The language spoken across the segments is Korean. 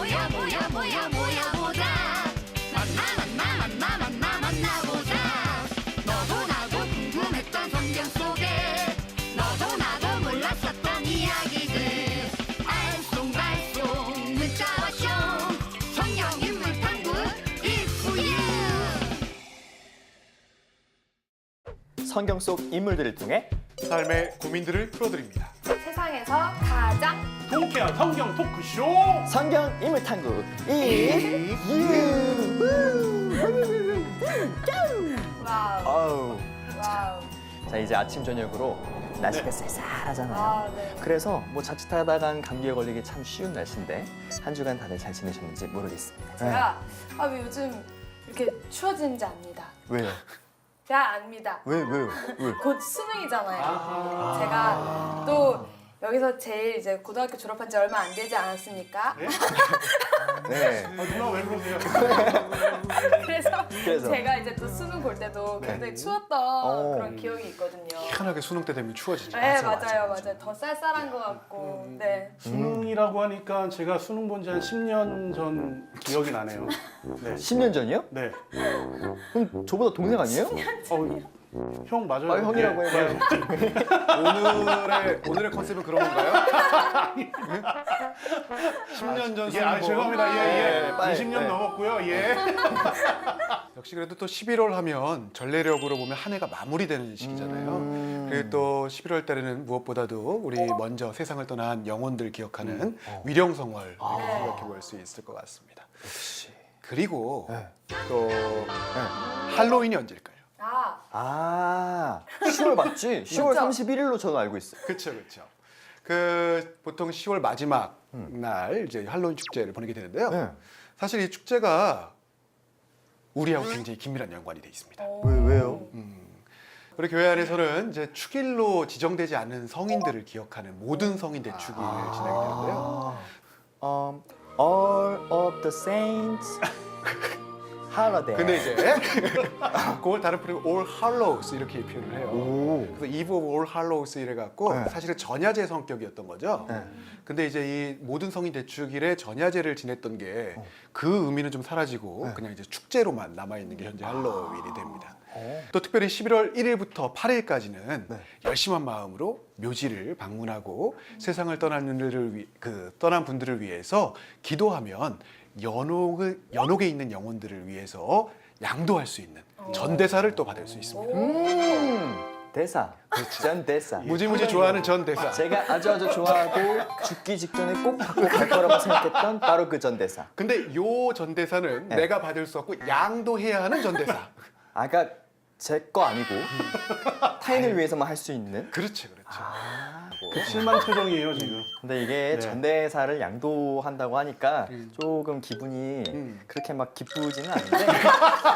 보자. 만나보자. 너도 나도 궁금했던 성경 속에 너도 나도 몰랐었던 이야기들 알쏭달쏭 문자와 쇼 성경 인물 탐구 이프유. 성경 속 인물들을 통해 삶의 고민들을 풀어드립니다. 세상에서 가장 통쾌한 성경 토크쇼. 성경 인물 탐구 이유. 와우. 와우. 자, 이제 아침 저녁으로 날씨가 쌀쌀하잖아요. 아, 네. 그래서 뭐 자칫하다간 감기에 걸리기 참 쉬운 날씨인데 한 주간 다들 잘 지내셨는지 모르겠습니다. 제가 왜 요즘 이렇게 추워지는지 압니다. 왜요? 제가 압니다. 왜요? 곧 수능이잖아요. 제가 또 여기서 제일 이제 고등학교 졸업한 지 얼마 안 되지 않았습니까? 네. 누나 왜 그러세요? 그래서 제가 이제 또 수능 볼 때도 굉장히 추웠던 그런 기억이 있거든요. 희한하게 수능 때 되면 추워지죠. 네, 맞아요. 더 쌀쌀한 것 같고. 네. 수능이라고 하니까 제가 수능 본 지 한 10년 전 기억이 나네요. 네. 10년 전이요? 네. 그럼 저보다 동생 아니에요? 형 맞아요. 아, 형이라고 해봐요. 오늘의 컨셉은 그런 건가요? 10년 전 수능. 죄송합니다. 예. 빨리, 20년 네. 넘었고요. 예. 역시 그래도 또 11월 하면 전례력으로 보면 한 해가 마무리되는 시기잖아요. 그리고 또 11월 달에는 무엇보다도 우리 먼저 세상을 떠난 영혼들 기억하는 위령성월 생각해 볼 수 있을 것 같습니다. 역시. 그리고 네. 또 할로윈이 언제일까요? 10월 맞지? 10월 31일로 저는 알고 있어요. 그렇죠. 그 보통 10월 마지막 날 이제 할로윈 축제를 보내게 되는데요. 네. 사실 이 축제가 우리하고 굉장히 긴밀한 연관이 돼 있습니다. 왜요? 우리 교회 안에서는 이제 축일로 지정되지 않은 성인들을 기억하는 모든 성인들 축일을 지내게 되는데요. All of the Saints Holiday. 근데 이제 그걸 다른 프로그램 All Hallows 이렇게 표현을 해요. 오. 그래서 Eve of All Hallows 이래 갖고 네. 사실은 전야제 성격이었던 거죠. 네. 근데 이제 이 모든 성인 대축일에 전야제를 지냈던 게 그 의미는 좀 사라지고 네. 그냥 이제 축제로만 남아 있는 게 현재 할로윈이 됩니다. 어. 또 특별히 11월 1일부터 8일까지는 네. 열심한 마음으로 묘지를 방문하고 세상을 떠난 분들을 위해서 기도하면 연옥에 있는 영혼들을 위해서 양도할 수 있는 전대사를 또 받을 수 있습니다. 대사. 전 대사. 무지무지 좋아하는 전대사. 제가 아주 좋아하고 죽기 직전에 꼭 받고 갈 거라고 생각했던 바로 그 전 대사. 근데 요 전대사는 네. 내가 받을 수 없고 양도해야 하는 전대사. 아까 제 거 아니고 타인을 위해서만 할 수 있는. 그렇죠. 실망투정이에요 지금. 근데 이게 네. 전대사를 양도한다고 하니까 조금 기분이 그렇게 막 기쁘지는 않은데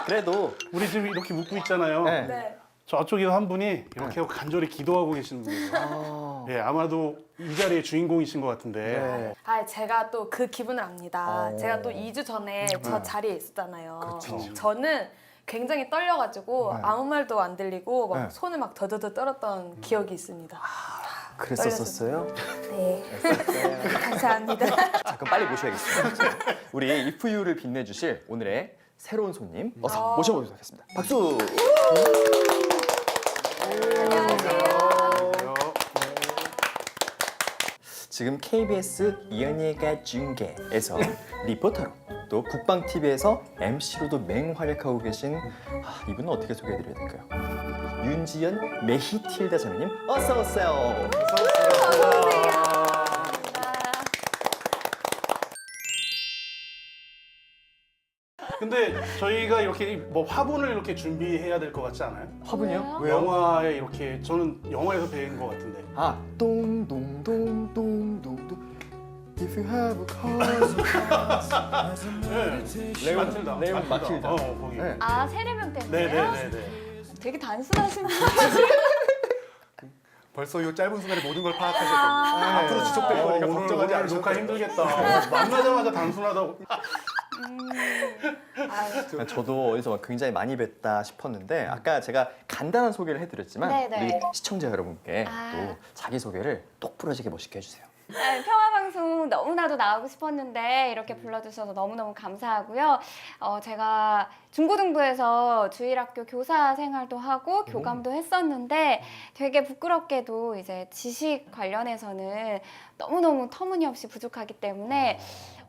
그래도 우리 지금 이렇게 웃고 있잖아요. 네. 네. 저쪽에 한 분이 이렇게 하고 간절히 기도하고 계시는 분이에요. 예, 아마도 이 자리의 주인공이신 것 같은데. 네. 제가 또 그 기분을 압니다. 제가 또 2주 전에 저 자리에 있었잖아요. 그렇죠. 저는 굉장히 떨려가지고 네. 아무 말도 안 들리고 막 네. 손을 막 더더더 떨었던 기억이 있습니다. 그랬었어요? 네. 감사합니다. 자, 그럼 빨리 모셔야겠습니다. 우리 이프유를 빛내주실 오늘의 새로운 손님 어서 모셔보도록 하겠습니다. 박수! 지금 KBS 이연예가 중계에서 리포터로 또 국방TV에서 MC로도 맹활약하고 계신 이분은 어떻게 소개해드려야 될까요? 윤지연 메히틸다 자매님 어서 오세요. 근데 저희가 이렇게 뭐 화분을 이렇게 준비해야 될 것 같지 않아요? 화분이요? 영화에 이렇게 저는 영화에서 배운 것 같은데. 동동동동동동 If you have a cause 네. 마틸다. 레온 마틸다. 거기. 네. 세례명 때문에요? 네네네네. 되게 단순하신 분. 벌써 이 짧은 순간에 모든 걸 파악하셨거든요. 앞으로 지속될 거니까 걱정하지 오늘 않으셔도 녹화 돼요. 힘들겠다. 만나자마자 단순하다고. 저도 어디서 굉장히 많이 뵀다 싶었는데 아까 제가 간단한 소개를 해드렸지만 네네. 우리 시청자 여러분께 아. 또 자기소개를 똑부러지게 멋있게 해주세요. 네, 평화방송 너무나도 나가고 싶었는데 이렇게 불러주셔서 너무너무 감사하고요. 제가 중고등부에서 주일학교 교사 생활도 하고 교감도 했었는데 되게 부끄럽게도 이제 지식 관련해서는 너무너무 터무니없이 부족하기 때문에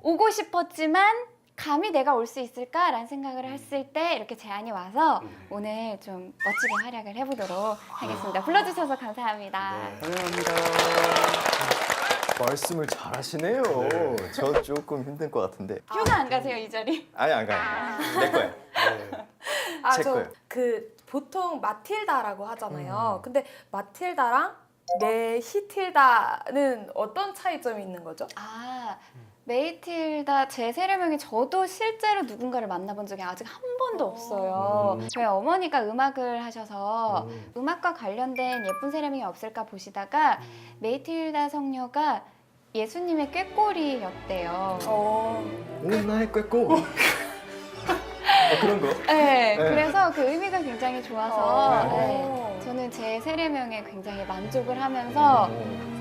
오고 싶었지만 감히 내가 올 수 있을까라는 생각을 했을 때 이렇게 제안이 와서 오늘 좀 멋지게 활약을 해보도록 하겠습니다. 불러주셔서 감사합니다. 환영합니다. 말씀을 잘하시네요. 저 조금 힘든 것 같은데. 휴가 안 가세요, 이 자리? 아니 안 가요. 내 거예요. 제 저 거예요. 그 보통 마틸다라고 하잖아요. 근데 마틸다랑 메히틸다는 어떤 차이점이 있는 거죠? 메이틸다 제 세례명이 저도 실제로 누군가를 만나본 적이 아직 한 번도 없어요. 저희 어머니가 음악을 하셔서 음악과 관련된 예쁜 세례명이 없을까 보시다가 메이틸다 성녀가 예수님의 꾀꼬리였대요. 오나의 꾀꼬. 그런 거. 네, 그래서 그 의미가 굉장히 좋아서 네. 네, 저는 제 세례명에 굉장히 만족을 하면서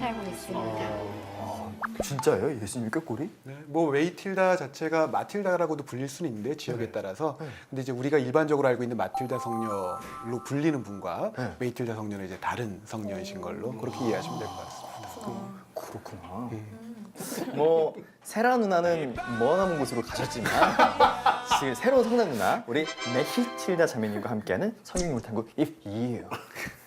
살고 있습니다. 진짜예요? 예수님 꾀꼬리? 네, 뭐 웨이틸다 자체가 마틸다라고도 불릴 수는 있는데 지역에 따라서 근데 이제 우리가 일반적으로 알고 있는 마틸다 성녀로 불리는 분과 웨이틸다 성녀는 이제 다른 성녀이신 걸로 그렇게 이해하시면 될 것 같습니다. 그렇구나. 뭐 세라 누나는 먼 곳으로 가셨지만 지금 새로운 성난 누나 우리 메히틸다 자매님과 함께하는 성인물 탐구 if이에요.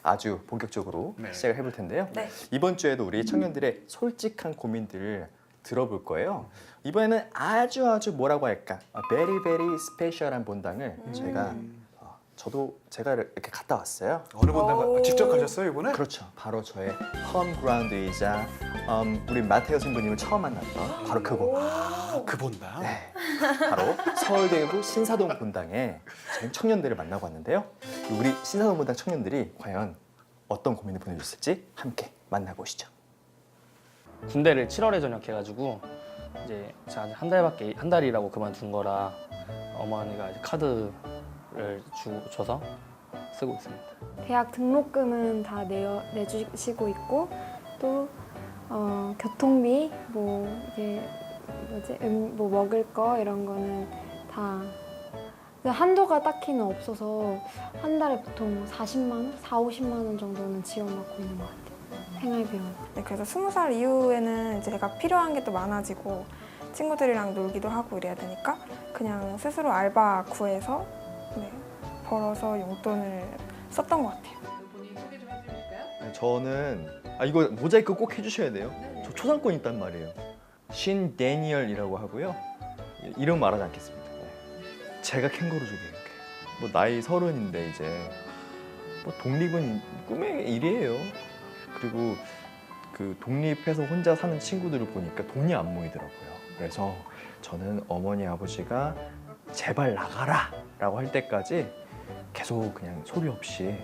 아주 본격적으로 시작을 해볼 텐데요. 네. 이번 주에도 우리 청년들의 솔직한 고민들을 들어볼 거예요. 이번에는 아주 뭐라고 할까 very very 스페셜한 본당을 제가 이렇게 갔다 왔어요. 어느 본당 직접 가셨어요 이번에? 그렇죠. 바로 저의 홈 그라운드이자 우리 마테오 신부님을 처음 만났던 바로 그곳. 그 본당. 네. 바로 서울대구 신사동 본당에 저희 청년들을 만나고 왔는데요. 우리 신사동 본당 청년들이 과연 어떤 고민을 보내줬을지 함께 만나보시죠. 군대를 7월에 전역해가지고 이제 제가 한 달이라고 그만둔 거라 어머니가 이제 카드를 줘서 쓰고 있습니다. 대학 등록금은 다 내주시고 있고 또 교통비 뭐 이게 뭐 먹을 거 이런 거는 다 한도가 딱히는 없어서 한 달에 보통 40만 원, 50만 원 정도는 지원받고 있는 것 같아요. 생활비용. 네, 그래서 20살 이후에는 이제 제가 필요한 게 또 많아지고 친구들이랑 놀기도 하고 이래야 되니까 그냥 스스로 알바 구해서 벌어서 용돈을 썼던 것 같아요. 본인 소개 좀 해드릴까요? 저는 이거 모자이크 꼭 해주셔야 돼요. 저 초상권 있단 말이에요. 신 데니얼이라고 하고요. 이름 말하지 않겠습니다. 제가 캥거루족이에요. 뭐 나이 30인데 이제 뭐 독립은 꿈의 일이에요. 그리고 그 독립해서 혼자 사는 친구들을 보니까 돈이 안 모이더라고요. 그래서 저는 어머니 아버지가 제발 나가라 라고 할 때까지 계속 그냥 소리 없이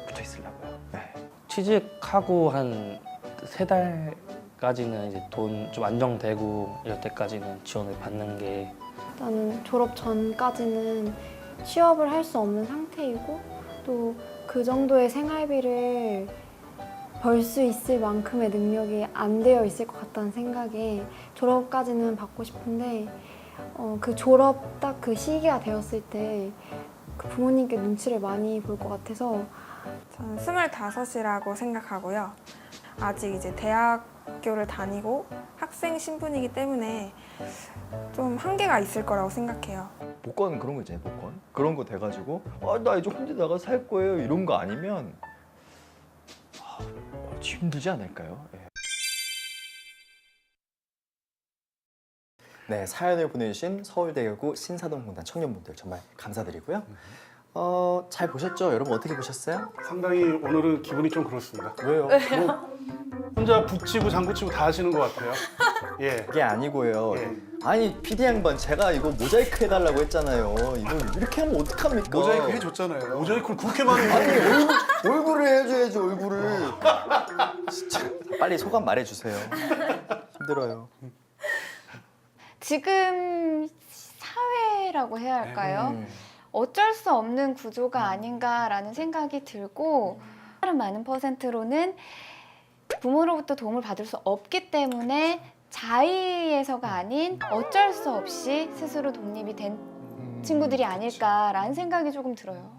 붙어 있으려고요. 네. 취직하고 한 3달까지는 이제 돈 좀 안정되고 이럴 때까지는 지원을 받는 게 일단은 졸업 전까지는 취업을 할 수 없는 상태이고 또 그 정도의 생활비를 벌 수 있을 만큼의 능력이 안 되어 있을 것 같다는 생각에 졸업까지는 받고 싶은데 그 졸업 딱 그 시기가 되었을 때 그 부모님께 눈치를 많이 볼 것 같아서 저는 25이라고 생각하고요. 아직 이제 대학교를 다니고 학생 신분이기 때문에 좀 한계가 있을 거라고 생각해요. 복권 그런 거 있잖아요. 복권 그런 거 돼가지고 나 이제 혼자 나가 살 거예요 이런 거 아니면 힘들지 않을까요? 네, 사연을 보내주신 서울대구 신사동 공단 청년분들 정말 감사드리고요. 잘 보셨죠? 여러분 어떻게 보셨어요? 상당히 오늘은 기분이 좀 그렇습니다. 왜요? 뭐 혼자 붙이고 장구치고 다 하시는 것 같아요. 예. 그게 아니고요. 예. 아니 PD 양반 제가 이거 모자이크 해달라고 했잖아요. 이거 이렇게 하면 어떡합니까? 모자이크 해줬잖아요. 모자이크를 그렇게 많이 아니 해요. 얼굴을 해줘야지 얼굴을. 진짜 빨리 소감 말해주세요. 힘들어요. 지금 사회라고 해야 할까요? 어쩔 수 없는 구조가 아닌가라는 생각이 들고 다른 많은 퍼센트로는 부모로부터 도움을 받을 수 없기 때문에 자의에서가 아닌 어쩔 수 없이 스스로 독립이 된 친구들이 아닐까라는 생각이 조금 들어요.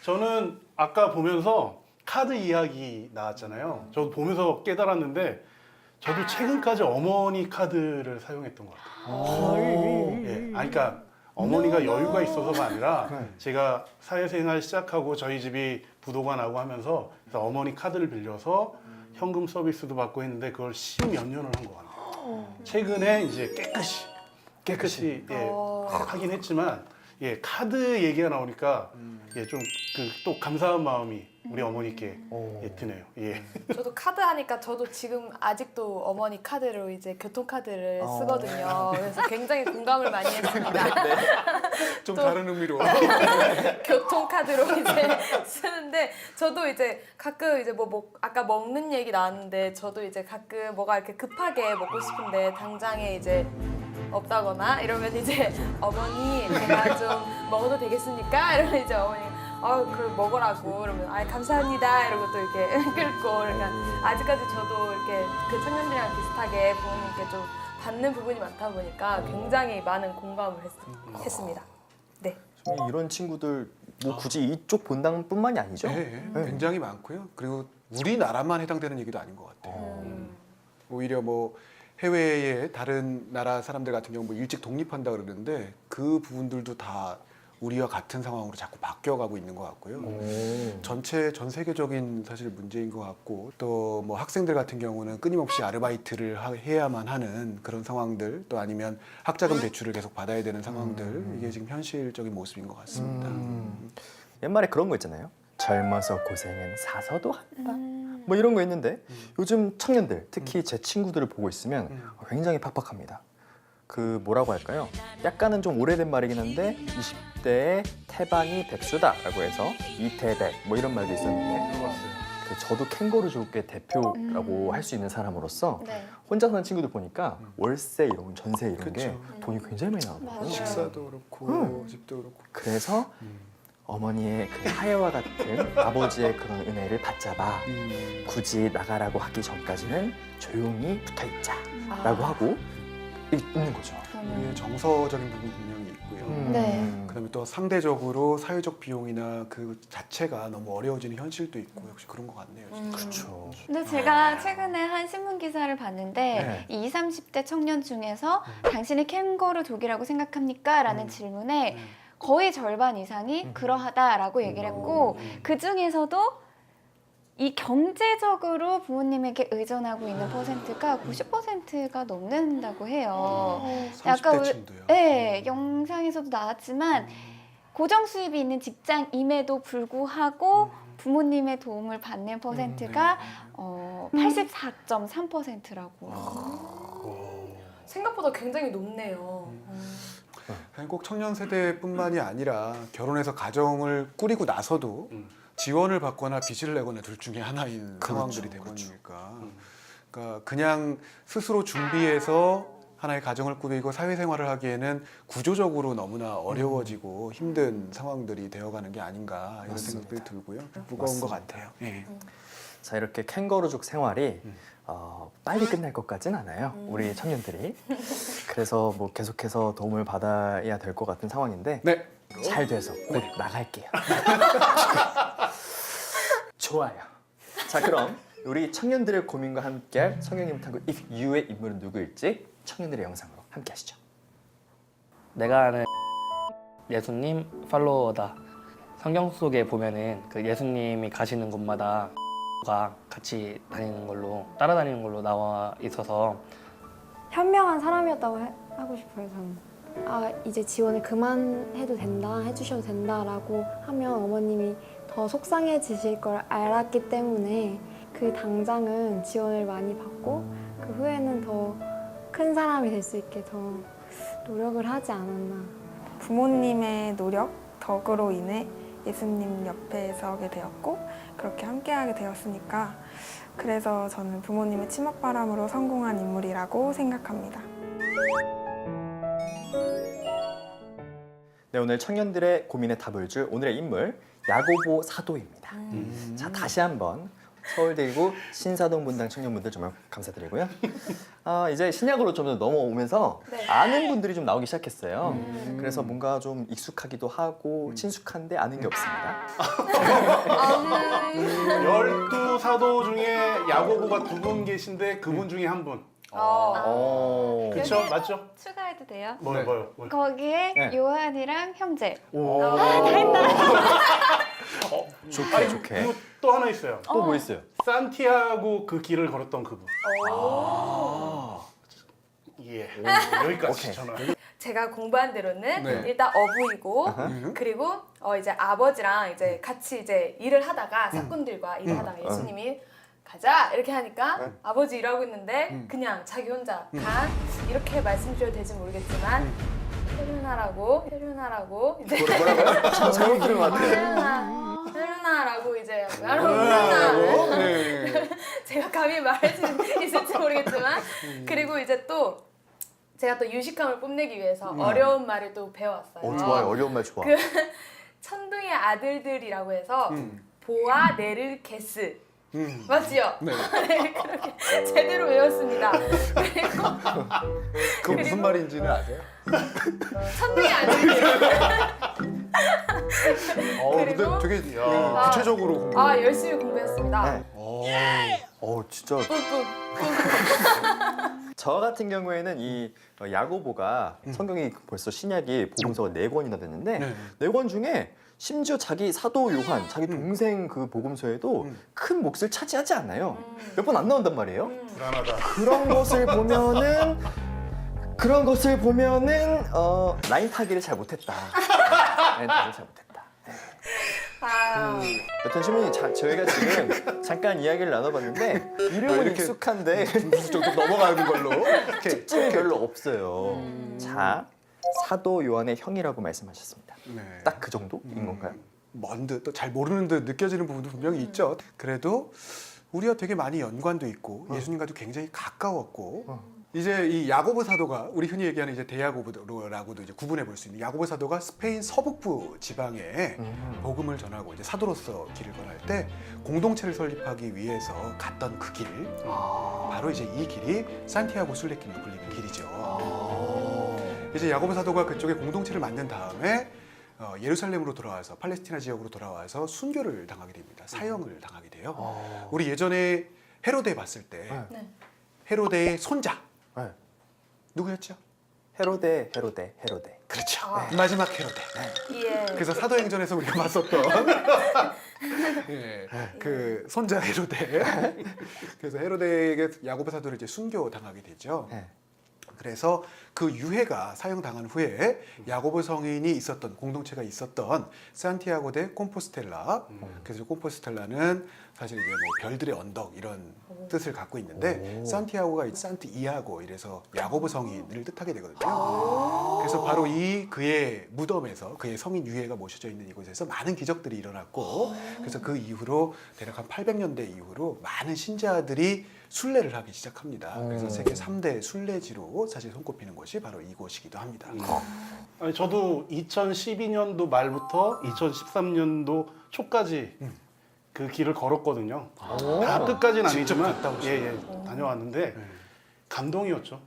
저는 아까 보면서 카드 이야기 나왔잖아요. 저도 보면서 깨달았는데 저도 최근까지 어머니 카드를 사용했던 것 같아요. 예, 그러니까 어머니가 여유가 있어서가 아니라 제가 사회생활 시작하고 저희 집이 부도가 나고 하면서 어머니 카드를 빌려서 현금 서비스도 받고 했는데 그걸 10몇 년을 한 것 같아요. 최근에 이제 깨끗이 예, 하긴 했지만 예, 카드 얘기가 나오니까 예, 좀 또 감사한 마음이 우리 어머니께 예, 드네요. 예. 저도 카드 하니까 저도 지금 아직도 어머니 카드로 이제 교통카드를 쓰거든요. 그래서 굉장히 공감을 많이 했습니다. 좀 다른 의미로. 교통카드로 이제 쓰는데 저도 이제 가끔 이제 아까 먹는 얘기 나왔는데 저도 이제 가끔 뭐가 이렇게 급하게 먹고 싶은데 당장에 이제 없다거나 이러면 이제 어머니 제가 좀 먹어도 되겠습니까? 이러면 이제 어머니 그럼 먹으라고 그러면 감사합니다 이러고 또 이렇게 끌고 그러니까 아직까지 저도 이렇게 그 청년들이랑 비슷하게 부모님께 좀 받는 부분이 많다 보니까 굉장히 많은 공감을 했습니다. 네. 이런 친구들 뭐 굳이 이쪽 본당뿐만이 아니죠? 네, 굉장히 많고요. 그리고 우리나라만 해당되는 얘기도 아닌 것 같아요. 오히려 뭐 해외의 다른 나라 사람들 같은 경우 뭐 일찍 독립한다 그러는데 그 부분들도 다 우리와 같은 상황으로 자꾸 바뀌어가고 있는 것 같고요. 전 세계적인 사실 문제인 것 같고 또 뭐 학생들 같은 경우는 끊임없이 아르바이트를 해야만 하는 그런 상황들 또 아니면 학자금 대출을 계속 받아야 되는 상황들 이게 지금 현실적인 모습인 것 같습니다. 옛말에 그런 거 있잖아요. 젊어서 고생은 사서도 한다. 뭐 이런 거 있는데 요즘 청년들 특히 제 친구들을 보고 있으면 굉장히 팍팍합니다. 그 뭐라고 할까요? 약간은 좀 오래된 말이긴 한데 20대의 태반이 백수다라고 해서 이태백 뭐 이런 말도 있었는데 그 저도 캥거루족의 대표라고 할 수 있는 사람으로서 네. 혼자 사는 친구들 보니까 월세 이런 전세 이런 게 그쵸. 돈이 굉장히 많이 나거든요. 식사도 그렇고 집도 그렇고. 그래서 어머니의 그 하야와 같은 아버지의 그런 은혜를 받잡아 굳이 나가라고 하기 전까지는 조용히 붙어있자라고 하고 있는 거죠. 우리의 정서적인 부분 분명히 있고요. 네. 그다음에 또 상대적으로 사회적 비용이나 그 자체가 너무 어려워지는 현실도 있고 역시 그런 것 같네요. 진짜. 그렇죠. 근데 제가 최근에 한 신문 기사를 봤는데 네. 20, 30대 청년 중에서 당신이 캥거루족이라고 생각합니까? 라는 질문에 거의 절반 이상이 그러하다라고 얘기를 했고 그 중에서도 이 경제적으로 부모님에게 의존하고 있는 퍼센트가 90%가 넘는다고 해요. 30대층도요. 네, 영상에서도 나왔지만 고정 수입이 있는 직장임에도 불구하고 부모님의 도움을 받는 퍼센트가 84.3%라고. 생각보다 굉장히 높네요. 꼭 청년 세대뿐만이 아니라 결혼해서 가정을 꾸리고 나서도 지원을 받거나 빚을 내거나 둘 중에 하나인 상황들이 되버리니까 그러니까 그냥 스스로 준비해서 하나의 가정을 꾸리고 사회생활을 하기에는 구조적으로 너무나 어려워지고 힘든 상황들이 되어가는 게 아닌가 이런 생각들이 들고요. 무거운 것 같아요. 예. 자, 이렇게 캥거루족 생활이 빨리 끝날 것 같진 않아요. 우리 청년들이. 그래서 뭐 계속해서 도움을 받아야 될 것 같은 상황인데 네. 잘 돼서 곧 나갈게요. 좋아요. 자, 그럼 우리 청년들의 고민과 함께할 성경님 탐구 If You의 인물은 누구일지 청년들의 영상으로 함께 하시죠. 내가 아는 예수님 팔로워다. 성경 속에 보면은 그 예수님이 가시는 곳마다 가 같이 다니는 걸로 따라다니는 걸로 나와 있어서 현명한 사람이었다고 하고 싶어요, 저는. 이제 지원을 그만해도 된다, 해주셔도 된다라고 하면 어머님이 더 속상해지실 걸 알았기 때문에 그 당장은 지원을 많이 받고 그 후에는 더 큰 사람이 될 수 있게 더 노력을 하지 않았나. 부모님의 노력, 덕으로 인해 예수님 옆에 서게 되었고 그렇게 함께하게 되었으니까 그래서 저는 부모님의 치맛바람으로 성공한 인물이라고 생각합니다. 네, 오늘 청년들의 고민에 답을 줄 오늘의 인물 야고보 사도입니다. 자, 다시 한번 서울대이고 신사동 분당 청년분들 정말 감사드리고요. 이제 신약으로 좀 더 넘어오면서 네. 아는 분들이 좀 나오기 시작했어요. 그래서 뭔가 좀 익숙하기도 하고 친숙한데 아는 게 없습니다. 12사도 중에 야고보가 2분 계신데 그분 중에 한 분. 그쵸? 여기 맞죠? 추가해도 돼요? 뭐요? 거기에 네. 요한이랑 형제. 좋게 좋게. 그리고 또 하나 있어요. 또 뭐 있어요? 산티아고 그 길을 걸었던 그분. 예. 여기까지 오케이. 저는. 제가 공부한 대로는 네. 일단 어부이고 그리고 이제 아버지랑 이제 같이 이제 일을 하다가 사꾼들과 일을 하다가 예수님이 가자 이렇게 하니까 아버지 일하고 있는데 그냥 자기 혼자 단 이렇게 말씀드려도 될지 모르겠지만 혜륜아라고 이제 뭐라고요? 잘못 들은 것 같아요. 혜륜아라고 이제 혜륜아 네. 제가 감히 말할 수 있을지 모르겠지만 그리고 이제 또 제가 또 유식함을 뽐내기 위해서 어려운 말을 또 배워왔어요. 좋아요. 어려운 말 좋아. 그 천둥의 아들들이라고 해서 보아 네르게스 맞지요? 네. 네, 그렇게 제대로 외웠습니다. 그리고 그 무슨 말인지는 아세요? 천둥의 아들들. 근데 그리고 되게 구체적으로 공부. 열심히 공부했습니다. 네. 진짜 꾹꾹. 저 같은 경우에는 이 야고보가 성경이 벌써 신약이 복음서가 4권이나 됐는데 네. 4권 중에 심지어 자기 사도 요한, 자기 동생 그 복음서에도 큰 몫을 차지하지 않아요. 몇 번 안 나온단 말이에요. 불안하다. 그런 것을 보면은 라인 타기를 잘 못했다. 라인 타기를 잘 못했다. 여튼 신부님 저희가 지금 잠깐 이야기를 나눠봤는데 이름은 이렇게 익숙한데 정도 넘어가는 걸로. 이렇게. 특징이 별로 없어요. 자, 사도 요한의 형이라고 말씀하셨습니다. 네. 딱 그 정도인 건가요? 먼 듯 또 잘 모르는 듯 느껴지는 부분도 분명히 있죠. 그래도 우리와 되게 많이 연관도 있고 예수님과도 굉장히 가까웠고 이제 이 야고보 사도가 우리 흔히 얘기하는 이제 대야고보라고도 이제 구분해 볼 수 있는 야고보 사도가 스페인 서북부 지방에 복음을 전하고 이제 사도로서 길을 건할 때 공동체를 설립하기 위해서 갔던 그 길, 바로 이제 이 길이 산티아고 순례길로 불리는 길이죠. 이제 야고보 사도가 그쪽에 공동체를 만든 다음에 예루살렘으로 돌아와서 팔레스티나 지역으로 돌아와서 순교를 당하게 됩니다. 사형을 당하게 돼요. 우리 예전에 헤로데 봤을 때 네. 헤로데의 손자 네. 누구였죠? 헤로데. 그렇죠. 마지막 헤로데. 예. 그래서 사도행전에서 우리가 봤었던 예, 그 손자 헤로데. 그래서 헤로데에게 야고보 사도를 이제 순교 당하게 되죠. 네. 그래서 그 유해가 사형당한 후에 야고보 성인이 있었던 공동체가 있었던 산티아고 데 콤포스텔라. 그래서 콤포스텔라는 사실 이제 뭐 별들의 언덕 이런 뜻을 갖고 있는데 산티아고가 산티이아고 이래서 야고보 성인을 뜻하게 되거든요. 그래서 바로 그의 무덤에서 그의 성인 유해가 모셔져 있는 이곳에서 많은 기적들이 일어났고 그래서 그 이후로 대략 한 800년대 이후로 많은 신자들이 순례를 하기 시작합니다. 그래서 세계 3대 순례지로 사실 손꼽히는 곳이 바로 이곳이기도 합니다. 아니, 저도 2012년도 말부터 2013년도 초까지 그 길을 걸었거든요. 다 끝까지는 직접 아니지만 갔다 오신 다녀왔는데 감동이었죠.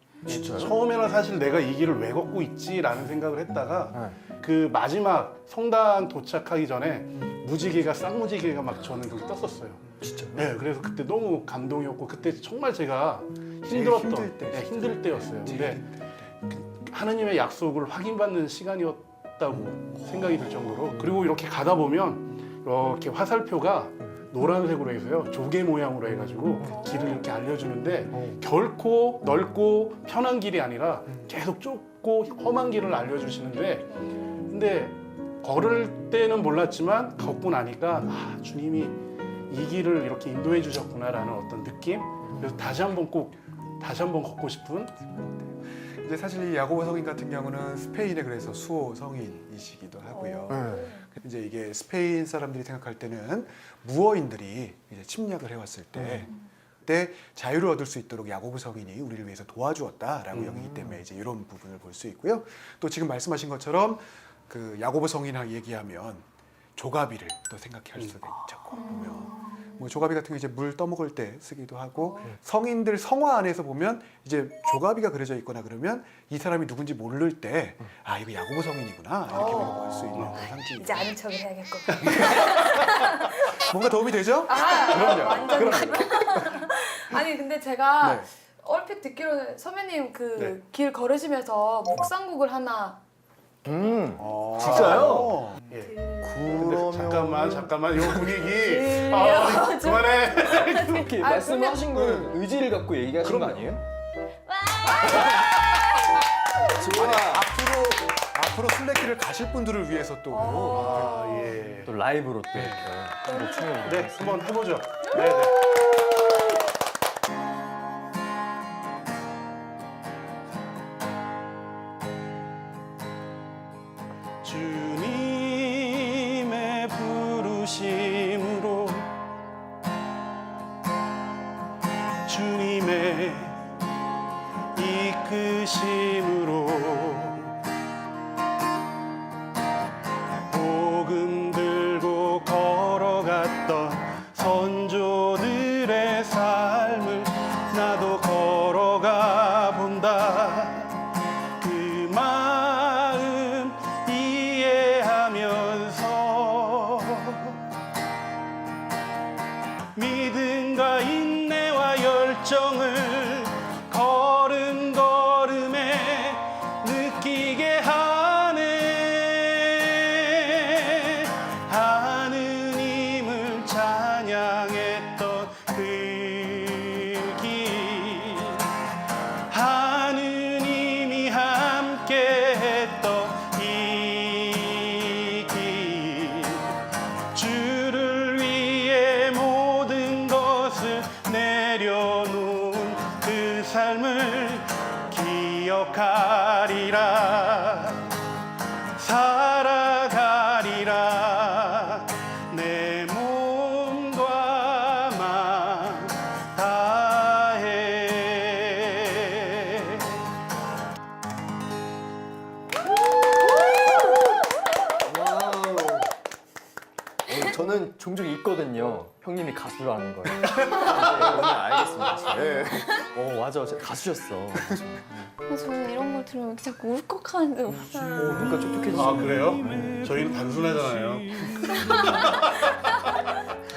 처음에는 사실 내가 이 길을 왜 걷고 있지라는 생각을 했다가 그 마지막 성당 도착하기 전에 무지개가 쌍무지개가 막 저는 거기 떴었어요. 진짜요? 네, 그래서 그때 너무 감동이었고 그때 정말 제가 제일 힘들었던 힘들 때, 힘들 때였어요. 근데 하느님의 약속을 확인받는 시간이었다고 생각이 들 정도로 그리고 이렇게 가다 보면 이렇게 화살표가 노란색으로 해서요 조개 모양으로 해가지고 길을 이렇게 알려주는데 결코 넓고 편한 길이 아니라 계속 좁고 험한 길을 알려주시는데 근데 걸을 때는 몰랐지만 걷고 나니까 주님이 이 길을 이렇게 인도해 주셨구나라는 어떤 느낌 그래서 다시 한번 걷고 싶은 이제 사실 이 야고보 성인 같은 경우는 스페인의 그래서 수호 성인이시기도 하고요. 이제 이게 스페인 사람들이 생각할 때는 무어인들이 이제 침략을 해왔을 때 그때 자유를 얻을 수 있도록 야고보 성인이 우리를 위해서 도와주었다라고 여기기 때문에 이제 이런 부분을 볼 수 있고요. 또 지금 말씀하신 것처럼 그 야고보 성인을 얘기하면 조가비를 또 생각할 수가 있죠. 보면 뭐 조가비 같은 거 이제 물 떠먹을 때 쓰기도 하고 성인들 성화 안에서 보면 이제 조가비가 그려져 있거나 그러면 이 사람이 누군지 모를 때 아 이거 야고보 성인이구나 이렇게 볼 수 있는 그런 상징. 이제 아는 척을 해야겠고. 뭔가 도움이 되죠? 그럼요. 완전. 아니 근데 제가 네. 얼핏 듣기로는 선배님 그 네. 길 걸으시면서 묵상곡을 하나 진짜요? 예. 그러면 잠깐만 이 분위기. 네. 아, 그만해. 이렇게 아, 말씀하신 건 의지를 갖고 얘기하신 거 아니에요? 좋아. 앞으로 순례길을 가실 분들을 위해서 또 아, 예. 또 라이브로 또 이렇게 춤을 네, 한번 해보죠. 네, 네. 주님의 부르심으로 주님의 이끄심으로 복음 들고 걸어갔던 선조들의 삶을 나도 걸어가 본다. 그 마음 이해하면서 믿음과 인내와 열정을 걸음걸음에 느끼게 하네. 하느님을 찬양했던 그 길, 하느님이 함께했던 이 길, 주를 위해 모든 것을 내려놓은 그 삶을 기억하리라. 살아가리라. 내 몸과 마음 다해. 저는 종종 있거든요. 형님이 가수라는 걸. 오늘 알겠습니다. 네. 맞아. 가수셨어. 저는 이런 걸 들으면 자꾸 울컥하는데 눈가 촉촉해지시네. 아, 그래요? 저희는 단순하잖아요.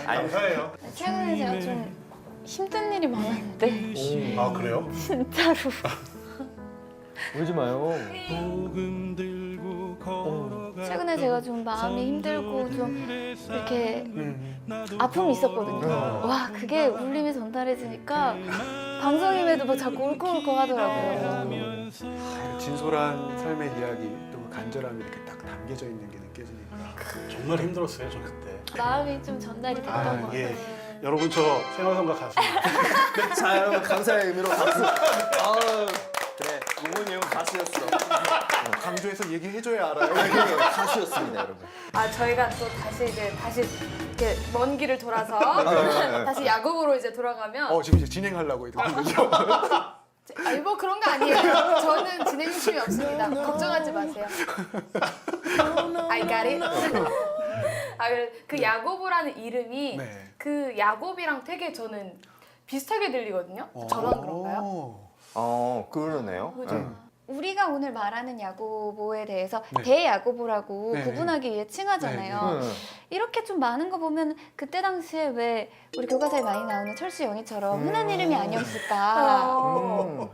감사해요. 최근에 제가 좀 힘든 일이 많았는데 아, 그래요? 진짜로 울지 마요. 최근에 제가 좀 마음이 힘들고 좀 이렇게 아픔이 있었거든요. 와, 그게 울림이 전달해지니까 방송임에도 막 자꾸 울컥울컥 하더라고요. 진솔한 삶의 이야기 또 그 간절함이 이렇게 딱 담겨져 있는 게 느껴지니까 정말 힘들었어요, 저 그때. 마음이 좀 전달이 됐던 것 같아요. 예. 여러분, 저 생활성가 가수입니다. 자, 여러분 감사의 의미로 박수. 그래, 우문이 형 가수였어. 강조해서 얘기해줘야 알아요. 가수였습니다, 여러분. 저희가 또 다시 이렇게 먼 길을 돌아서 다시 야구부로 이제 돌아가면 지금 이제 진행하려고 하는 거죠? 뭐 그런 거 아니에요. 저는 진행 욕심이 없습니다. 걱정하지 마세요. I got it. 그 야고보라는 이름이 네. 그 야곱이랑 되게 저는 비슷하게 들리거든요. 저만 그런가요? 그러네요. 그죠? 우리가 오늘 말하는 야고보에 대해서 네. 대야고보라고 네. 구분하기 위해 칭하잖아요. 이렇게 좀 많은 거 보면 그때 당시에 왜 우리 교과서에 많이 나오는 철수 영희처럼 흔한 이름이 아니었을까.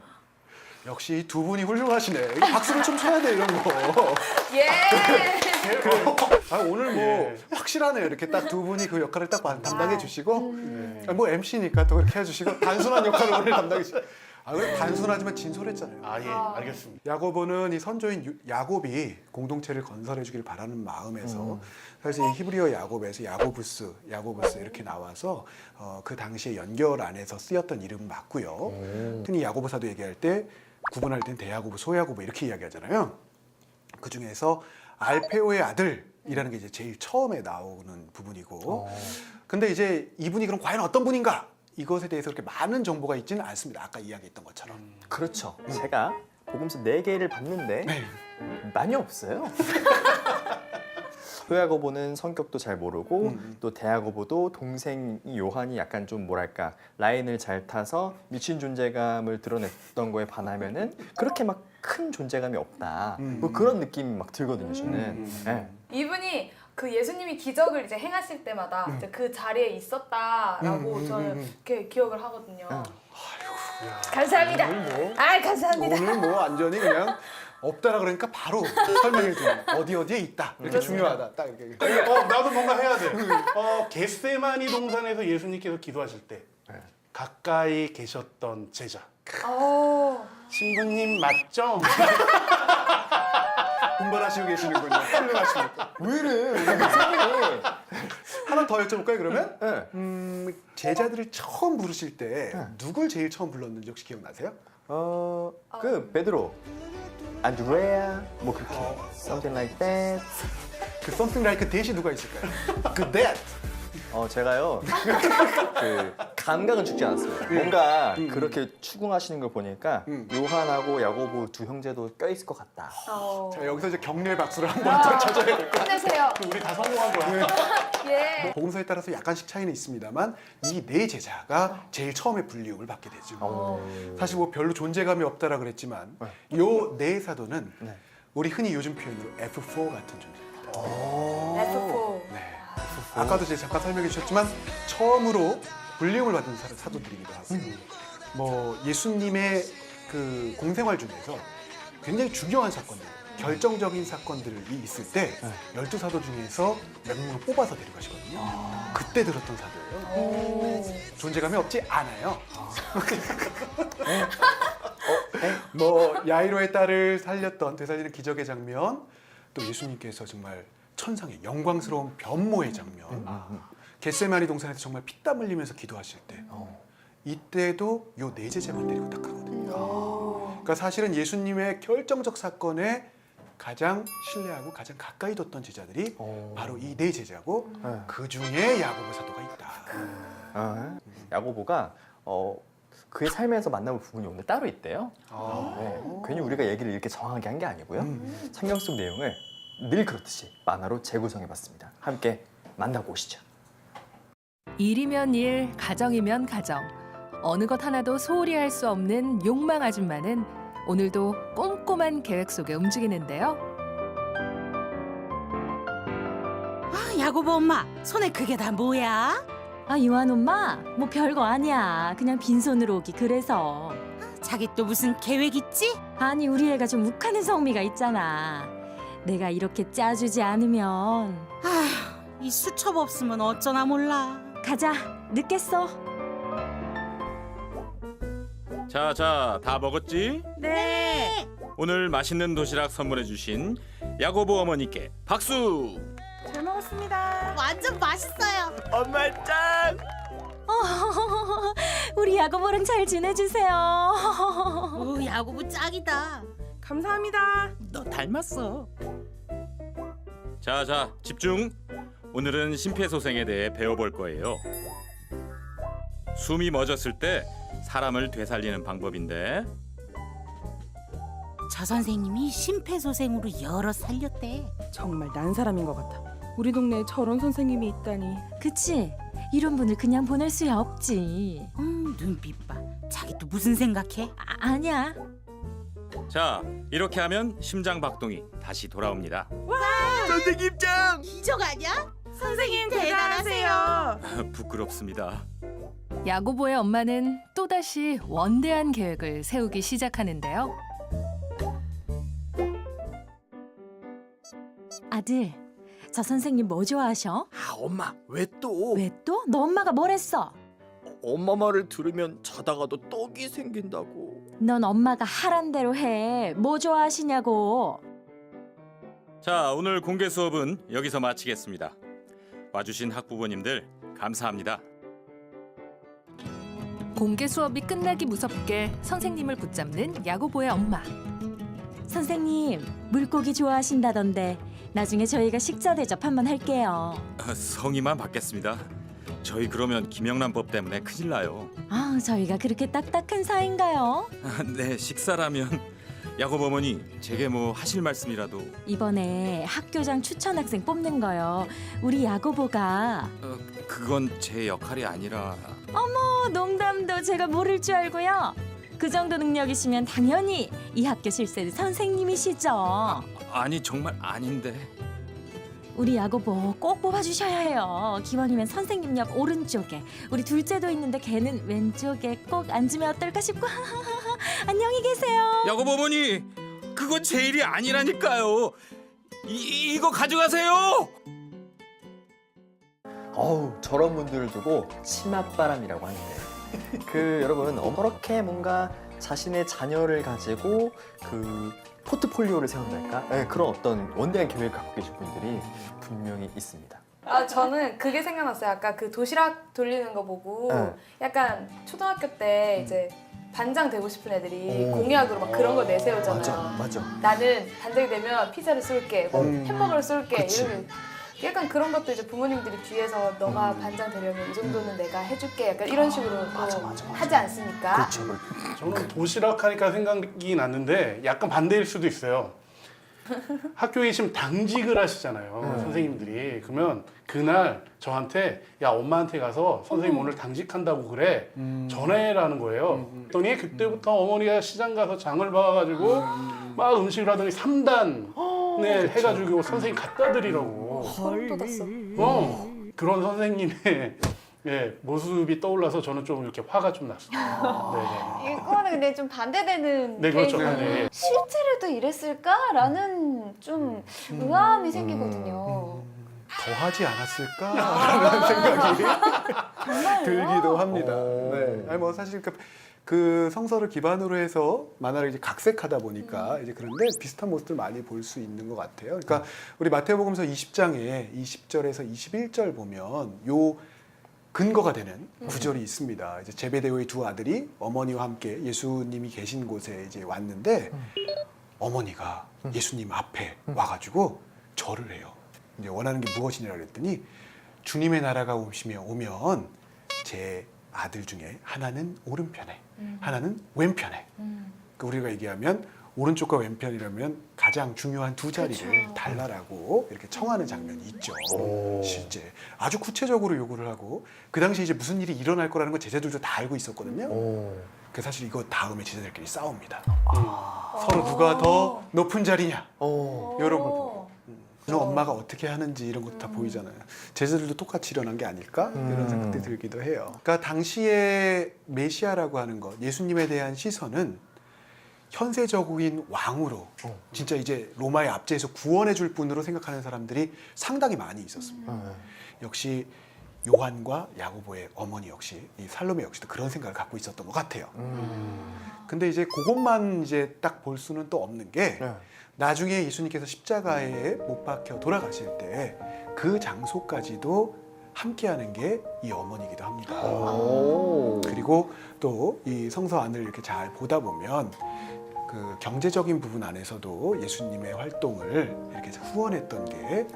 역시 두 분이 훌륭하시네. 이거 박수를 좀 쳐야 돼 이런 거. 예. 오늘 뭐 예. 확실하네요. 이렇게 딱 두 분이 그 역할을 딱 담당해 주시고 뭐 MC니까 또 그렇게 해주시고 단순한 역할을 오늘 담당해 주시고. 단순하지만 진솔했잖아요. 아, 예, 알겠습니다. 야고보는 이 선조인 야곱이 공동체를 건설해 주길 바라는 마음에서 사실 이 히브리어 야곱에서 야고부스 이렇게 나와서 그 당시에 연결 안에서 쓰였던 이름 맞고요. 흔히 야고보사도 얘기할 때 구분할 땐 대야고보, 소야고보 이렇게 이야기하잖아요. 그 중에서 알페오의 아들이라는 게 이제 제일 처음에 나오는 부분이고, 근데 이제 이분이 그럼 과연 어떤 분인가? 이것에 대해서 그렇게 많은 정보가 있지는 않습니다. 아까 이야기했던 것처럼. 그렇죠. 제가 복음서 4개를 봤는데 많이 없어요. 소야고보는 성격도 잘 모르고 또 대야고보도 동생이 요한이 약간 좀 뭐랄까 라인을 잘 타서 미친 존재감을 드러냈던 거에 반하면은 그렇게 막 큰 존재감이 없다. 뭐 그런 느낌이 막 들거든요, 저는. 네. 이분이 그 예수님이 기적을 이제 행하실 때마다 이제 그 자리에 있었다라고 저는 이렇게 기억을 하거든요. 감사합니다. 감사합니다. 오늘 뭐 완전히 그냥 없다라 그러니까 바로 설명해 주는 어디에 있다. 이렇게 중요하다. 딱 이렇게. 나도 뭔가 해야 돼. 겟세마니 동산에서 예수님께서 기도하실 때 가까이 계셨던 제자. 신부님 맞죠? 분발하시고 계시는군요. 훌륭하십니까? 왜 이래? 선생님이. 하나 더 여쭤볼까요, 그러면? 네. 제자들을 처음 부르실 때 누굴 제일 처음 불렀는지 혹시 기억나세요? 그 베드로, 안드레아, 뭐 그렇게 something like that. 그 something like that이 누가 있을까요? 그 that. 제가요 그 감각은 죽지 않았어요. 뭔가 그렇게 추궁하시는 걸 보니까 요한하고 야고보 두 형제도 껴 있을 것 같다. 자, 여기서 이제 격려의 박수를 한번 더 쳐줘야 될 것 같아요. 힘내세요. 우리 다 성공한 거야. 예. 복음서에 따라서 약간씩 차이는 있습니다만 이 네 제자가 제일 처음에 불리움을 받게 되죠. 사실 뭐 별로 존재감이 없다라 그랬지만 요 네 사도는 우리 흔히 요즘 표현으로 F4 같은 존재입니다. F4. 네. 아까도 제가 잠깐 설명해 주셨지만 처음으로 불리움을 받은 사도들이기도 하고 뭐 예수님의 그 공생활 중에서 굉장히 중요한 사건들, 결정적인 사건들이 있을 때 12사도 중에서 몇 명을 뽑아서 데려가시거든요. 그때 들었던 사도예요. 존재감이 없지 않아요. 뭐 야이로의 딸을 살렸던 되살리는 기적의 장면, 또 예수님께서 정말 천상의 영광스러운 변모의 장면, 겟세마니 동산에서 정말 피땀 흘리면서 기도하실 때 이때도 요 네 제자만 데리고 딱 가거든요. 그러니까 사실은 예수님의 결정적 사건에 가장 신뢰하고 가장 가까이 뒀던 제자들이 바로 이 네 제자고 그 중에 야고보 사도가 있다. 야고보가 그의 삶에서 만나볼 부분이 오늘 따로 있대요. 네, 괜히 우리가 얘기를 이렇게 정확하게 한 게 아니고요. 성경 속 내용을 늘 그렇듯이 만화로 재구성해봤습니다. 함께 만나고 오시죠. 일이면 일, 가정이면 가정. 어느 것 하나도 소홀히 할 수 없는 욕망 아줌마는 오늘도 꼼꼼한 계획 속에 움직이는데요. 야고보 엄마, 손에 그게 다 뭐야? 요한 엄마, 뭐 별거 아니야. 그냥 빈손으로 오기 그래서. 자기 또 무슨 계획 있지? 아니, 우리 애가 좀 욱하는 성미가 있잖아. 내가 이렇게 짜주지 않으면. 이 수첩 없으면 어쩌나 몰라. 가자, 늦겠어. 자, 다 먹었지? 네. 오늘 맛있는 도시락 선물해 주신 야고보 어머니께 박수! 잘 먹었습니다. 완전 맛있어요. 엄마 짱! 우리 야고보랑 잘 지내주세요. 오, 야고보 짱이다. 감사합니다. 너 닮았어. 자, 집중. 오늘은 심폐소생에 대해 배워볼 거예요. 숨이 멎었을 때 사람을 되살리는 방법인데 저 선생님이 심폐소생으로 여러 살렸대. 정말 난 사람인 것 같아. 우리 동네에 저런 선생님이 있다니. 그치? 이런 분을 그냥 보낼 수야 없지. 눈빛 봐. 자기 또 무슨 생각해? 아니야. 자, 이렇게 하면 심장 박동이 다시 돌아옵니다. 선생님 짱! 기적 아니야? 선생님 대단하세요. 부끄럽습니다. 야고보의 엄마는 또다시 원대한 계획을 세우기 시작하는데요. 아들, 저 선생님 뭐 좋아하셔? 엄마, 왜 또? 왜 또? 너 엄마가 뭘 했어? 엄마 말을 들으면 자다가도 떡이 생긴다고. 넌 엄마가 하란 대로 해. 뭐 좋아하시냐고. 자, 오늘 공개 수업은 여기서 마치겠습니다. 와주신 학부모님들 감사합니다. 공개 수업이 끝나기 무섭게 선생님을 붙잡는 야고보의 엄마. 선생님, 물고기 좋아하신다던데 나중에 저희가 식사 대접 한번 할게요. 성의만 받겠습니다. 저희 그러면 김영란법 때문에 큰일 나요. 저희가 그렇게 딱딱한 사이인가요? 네, 식사라면 야곱 어머니, 제게 뭐 하실 말씀이라도. 이번에 학교장 추천 학생 뽑는 거요. 우리 야고보가. 그건 제 역할이 아니라. 농담도 제가 모를 줄 알고요. 그 정도 능력이시면 당연히 이 학교 실세 선생님이시죠. 아니 정말 아닌데. 우리 야고보 꼭 뽑아주셔야 해요. 기왕이면 선생님 옆 오른쪽에, 우리 둘째도 있는데 걔는 왼쪽에 꼭 앉으면 어떨까 싶고. 안녕히 계세요. 야곱 어머니, 그건 제 일이 아니라니까요. 이거 가져가세요. 저런 분들을 두고 치맛바람이라고 하는데 여러분 어떻게 뭔가 자신의 자녀를 가지고 그 포트폴리오를 세운달까? 네, 그런 어떤 원대한 계획을 갖고 계신 분들이 분명히 있습니다. 저는 그게 생각났어요. 아까 그 도시락 돌리는 거 보고 네. 약간 초등학교 때 이제 반장 되고 싶은 애들이 공약으로 막 그런 걸 내세우잖아요. 맞아. 나는 반장이 되면 피자를 쏠게, 뭐 햄버거를 쏠게 그치. 이러면 약간 그런 것도 이제 부모님들이 뒤에서 너가 반장 되려면 이 정도는 내가 해줄게 약간 이런 식으로 하지 않습니까? 그렇죠. 저는 도시락 하니까 생각이 났는데 약간 반대일 수도 있어요. 학교에 지금 당직을 하시잖아요, 선생님들이. 그러면 그날 저한테 야 엄마한테 가서 선생님 오늘 당직한다고 그래 전해라는 거예요. 그랬더니 그때부터 어머니가 시장 가서 장을 봐가지고 막 음식을 하더니 3단에 해가지고 선생님 갖다 드리라고. 소름 돋았어. 그런 선생님의 모습이 떠올라서 저는 좀 이렇게 화가 좀 났어요. 네네. 이거는 근데 좀 반대되는 네, 그렇죠. 케이스. 네. 실제로도 이랬을까라는 좀 의아함이 생기거든요. 더 하지 않았을까라는 생각이 들기도 합니다. 네. 아니 뭐 사실 그 성서를 기반으로 해서 만화를 이제 각색하다 보니까 이제 그런데 비슷한 모습들 많이 볼 수 있는 것 같아요. 그러니까 우리 마태복음서 20장에 20절에서 21절 보면 요 근거가 되는 구절이 있습니다. 이제 제베데오의 두 아들이 어머니와 함께 예수님이 계신 곳에 이제 왔는데 어머니가 예수님 앞에 와가지고 절을 해요. 이제 원하는 게 무엇이냐 그랬더니 주님의 나라가 오면 제 아들 중에 하나는 오른편에 하나는 왼편에. 그러니까 우리가 얘기하면 오른쪽과 왼편이라면 가장 중요한 두 자리를 달라라고 이렇게 청하는 장면이 있죠. 실제 아주 구체적으로 요구를 하고 그 당시에 이제 무슨 일이 일어날 거라는 건 제자들도 다 알고 있었거든요. 그 사실 이거 다음에 제자들끼리 싸웁니다. 서로 누가 더 높은 자리냐 이런 걸 보고 너 엄마가 어떻게 하는지 이런 것도 다 보이잖아요. 제자들도 똑같이 일어난 게 아닐까 이런 생각이 들기도 해요. 그러니까 당시에 메시아라고 하는 것, 예수님에 대한 시선은 현세적인 왕으로 진짜 이제 로마의 압제에서 구원해 줄 분으로 생각하는 사람들이 상당히 많이 있었습니다. 역시 요한과 야고보의 어머니 역시 이 살로메 역시도 그런 생각을 갖고 있었던 것 같아요. 근데 이제 그것만 이제 딱 볼 수는 또 없는 게 나중에 예수님께서 십자가에 못 박혀 돌아가실 때 그 장소까지도 함께하는 게 이 어머니이기도 합니다. 그리고 또 이 성서 안을 이렇게 잘 보다 보면 그 경제적인 부분 안에서도 예수님의 활동을 이렇게 후원했던 게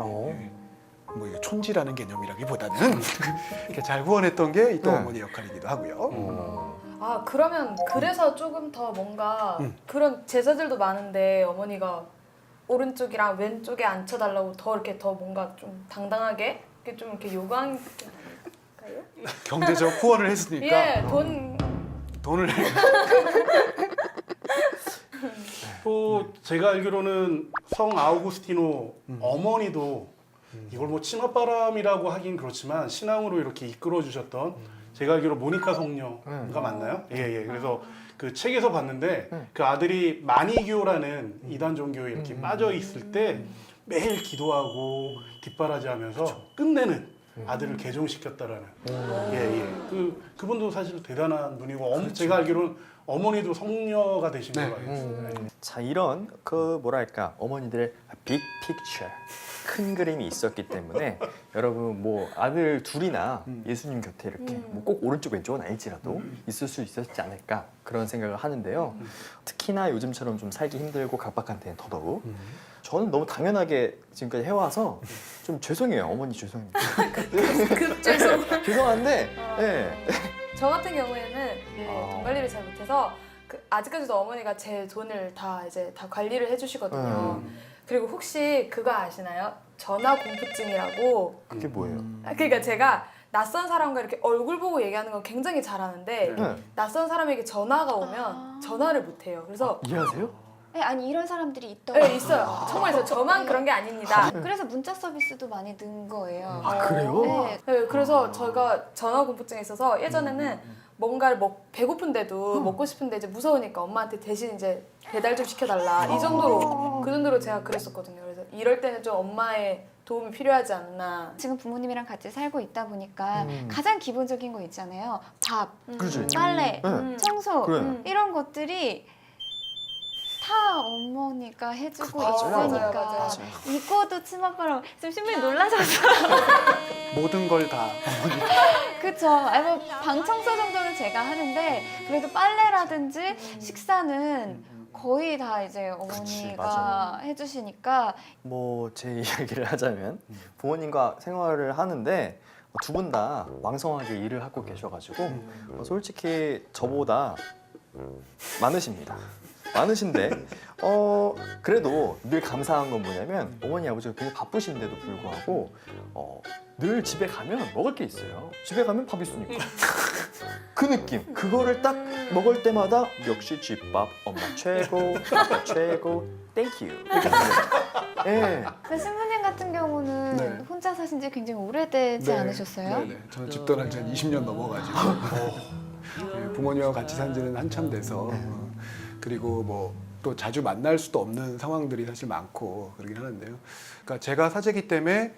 뭐 이게 촌지라는 개념이라기보다는 이렇게 잘 후원했던 게 또 어머니 역할이기도 하고요. 그러면 그래서 조금 더 뭔가 그런 제자들도 많은데 어머니가 오른쪽이랑 왼쪽에 앉혀달라고 더 이렇게 더 뭔가 좀 당당하게 이렇게 좀 이렇게 요구한 걸까요? 경제적 후원을 했으니까 예, 돈을 또 제가 알기로는 성 아우구스티노 어머니도 이걸 뭐 치맛바람이라고 하긴 그렇지만 신앙으로 이렇게 이끌어 주셨던 제가 알기로 모니카 성녀가 맞나요? 예. 그래서 그 책에서 봤는데 그 아들이 마니교라는 이단 종교에 이렇게 빠져 있을 때 매일 기도하고 뒷바라지하면서 끝내는 아들을 개종시켰다라는. 그분도 사실 대단한 분이고 제가 알기로는 어머니도 성녀가 되신 걸로 알고 있어요. 자, 이런 그 뭐랄까 어머니들의 빅 픽처, 큰 그림이 있었기 때문에 여러분 뭐 아들 둘이나 예수님 곁에 이렇게 뭐 꼭 오른쪽 왼쪽은 아닐지라도 있을 수 있었지 않을까 그런 생각을 하는데요. 특히나 요즘처럼 좀 살기 힘들고 각박한 때는 더더욱 저는 너무 당연하게 지금까지 해와서 좀 죄송해요. 어머니 죄송합니다. 죄송. 죄송한데 네. 저 같은 경우에는 돈 관리를 잘 못해서 아직까지도 어머니가 제 돈을 다 관리를 해주시거든요. 그리고 혹시 그거 아시나요? 전화 공포증이라고. 그게 뭐예요? 그러니까 제가 낯선 사람과 이렇게 얼굴 보고 얘기하는 건 굉장히 잘하는데 네. 낯선 사람에게 전화가 오면 전화를 못 해요. 그래서 이해하세요? 네, 아니 이런 사람들이 있더라고요. 네, 있어요. 정말 있어요. 저만 그런 게 아닙니다. 그래서 문자 서비스도 많이 는 거예요. 아, 그래요? 네. 네, 그래서 저희가 전화 공포증이 있어서 예전에는 뭔가를 배고픈데도 먹고 싶은데 이제 무서우니까 엄마한테 대신 이제 배달 좀 시켜달라 이 정도로 그 정도로 제가 그랬었거든요. 그래서 이럴 때는 좀 엄마의 도움이 필요하지 않나. 지금 부모님이랑 같이 살고 있다 보니까 가장 기본적인 거 있잖아요. 밥, 그렇지. 빨래, 네. 청소 그래. 이런 것들이 다 어머니가 해주고 맞아요. 있으니까 맞아요. 이거도 치맛바람 지금 신부님 놀라셨어. 모든 걸 다 그쵸. 아니 뭐 방 청소 정도는 제가 하는데 그래도 빨래라든지 식사는 거의 다 이제 어머니가 맞아요. 해주시니까 뭐 제 이야기를 하자면 부모님과 생활을 하는데 두 분 다 왕성하게 일을 하고 계셔가지고 솔직히 저보다 많으십니다. 많으신데 그래도 늘 감사한 건 뭐냐면 어머니 아버지가 굉장히 바쁘신데도 불구하고 늘 집에 가면 먹을 게 있어요. 집에 가면 밥이 있으니까 그 느낌. 그거를 딱 먹을 때마다 역시 집밥 엄마 최고, 아빠 최고, 땡큐. 예. 근데 신부님 같은 경우는 네. 혼자 사신 지 굉장히 오래되지 않으셨어요? 네네. 저는 집 떠난 지 한 20년 넘어가지고 네, 부모님하고 같이 산 지는 한참 돼서 그리고 뭐 또 자주 만날 수도 없는 상황들이 사실 많고 그러긴 하는데요. 그러니까 제가 사제기 때문에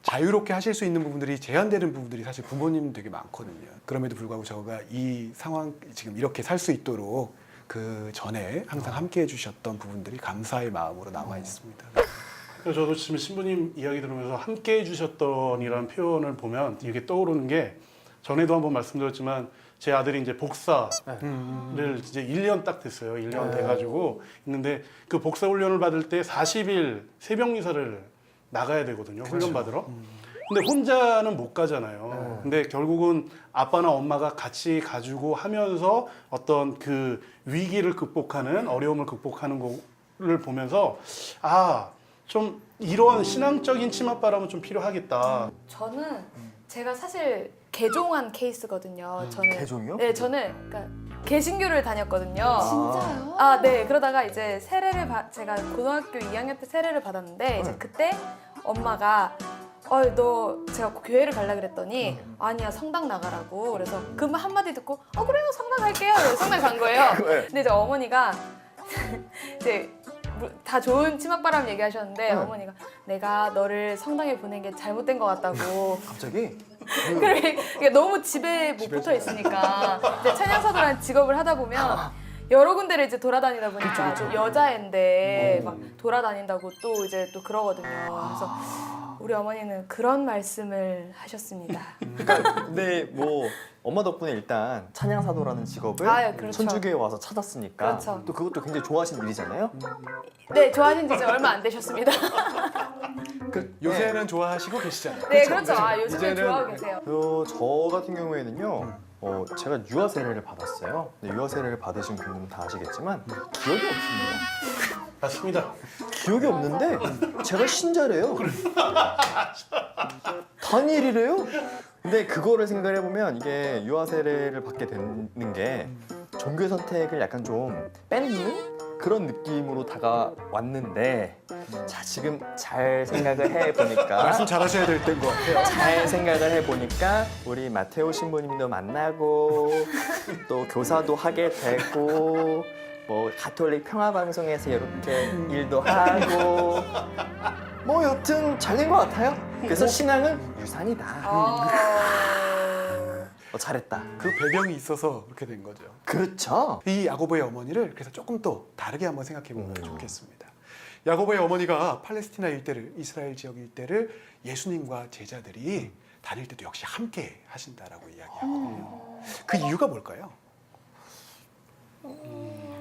자유롭게 하실 수 있는 부분들이 제한되는 부분들이 사실 부모님 되게 많거든요. 그럼에도 불구하고 제가 이 상황 지금 이렇게 살 수 있도록 그 전에 항상 함께 해주셨던 부분들이 감사의 마음으로 남아 있습니다. 그래서 저도 지금 신부님 이야기 들으면서 함께 해주셨던이라는 표현을 보면 이게 떠오르는 게 전에도 한번 말씀드렸지만 제 아들이 이제 복사를 이제 1년 딱 됐어요. 1년 돼가지고 있는데 그 복사 훈련을 받을 때 40일 새벽 미사를 나가야 되거든요. 훈련 받으러. 근데 혼자는 못 가잖아요. 근데 결국은 아빠나 엄마가 같이 가지고 하면서 어떤 그 위기를 극복하는 어려움을 극복하는 거를 보면서 좀 이런 신앙적인 치맛바람은 좀 필요하겠다. 저는 제가 사실 개종한 케이스거든요. 저는 개종이요? 네, 저는 그러니까 개신교를 다녔거든요. 진짜요? 네. 그러다가 이제 제가 고등학교 2학년 때 세례를 받았는데 이제 그때 엄마가 너 제가 교회를 가려 그랬더니 아니야 성당 나가라고. 그래서 그 한마디 듣고 그래요 성당 갈게요. 그래서 성당 간 거예요. 근데 이제 어머니가 이제 다 좋은 치맛바람 얘기하셨는데 어머니가 내가 너를 성당에 보낸 게 잘못된 것 같다고. 갑자기? 그러니까 너무 집에 못 붙어 있으니까 이제 찬양사도라는 직업을 하다 보면 여러 군데를 이제 돌아다니다 보니까 좀 여자애인데 막 돌아다닌다고 또 이제 또 그러거든요. 그래서 우리 어머니는 그런 말씀을 하셨습니다. 근데 뭐 엄마 덕분에 일단 찬양사도라는 직업을 그렇죠. 천주교에 와서 찾았으니까 그렇죠. 또 그것도 굉장히 좋아하시는 일이잖아요. 네, 좋아하신 지 이제 얼마 안 되셨습니다. 요새는 좋아하시고 계시잖아요. 네, 그렇죠. 요즘에 이제는 좋아하고 계세요. 저 같은 경우에는요. 제가 유아 세례를 받았어요. 근데 유아 세례를 받으신 분들은 다 아시겠지만 기억이 없습니다. 맞습니다. 기억이 없는데 제가 신자래요. 단일이래요. 근데 그거를 생각을 해보면 이게 유아 세례를 받게 되는 게 종교 선택을 약간 좀 뺏는 그런 느낌으로 다가왔는데 자 지금 잘 생각을 해보니까 말씀 잘하셔야 될 때인 것 같아요. 잘 생각을 해보니까 우리 마테오 신부님도 만나고 또 교사도 하게 되고 뭐 가톨릭 평화방송에서 이렇게 일도 하고 뭐 여튼 잘 된 것 같아요. 그래서 신앙은 유산이다. 잘했다. 그 배경이 있어서 그렇게 된 거죠. 그렇죠. 이 야고보의 어머니를 그래서 조금 더 다르게 한번 생각해 보면 좋겠습니다. 야고보의 어머니가 팔레스티나 일대를 이스라엘 지역 일대를 예수님과 제자들이 다닐 때도 역시 함께 하신다라고 이야기하거든요. 그 이유가 뭘까요?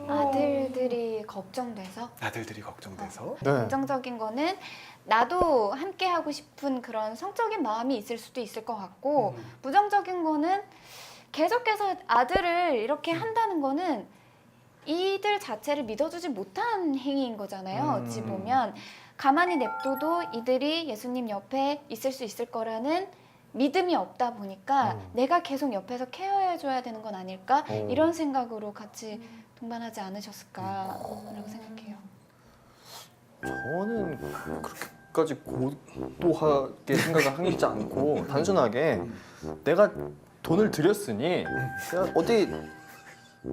아들들이 걱정돼서? 아들들이 걱정돼서? 네. 긍정적인 거는 나도 함께 하고 싶은 그런 성적인 마음이 있을 수도 있을 것 같고 부정적인 거는 계속해서 아들을 이렇게 한다는 거는 이들 자체를 믿어주지 못한 행위인 거잖아요. 어찌 보면 가만히 냅둬도 이들이 예수님 옆에 있을 수 있을 거라는 믿음이 없다 보니까 내가 계속 옆에서 케어해줘야 되는 건 아닐까 이런 생각으로 같이 동반하지 않으셨을까라고 생각해요. 저는 그렇게까지 고도하게 생각을 하지 않고 단순하게 내가 돈을 들였으니 그냥 어디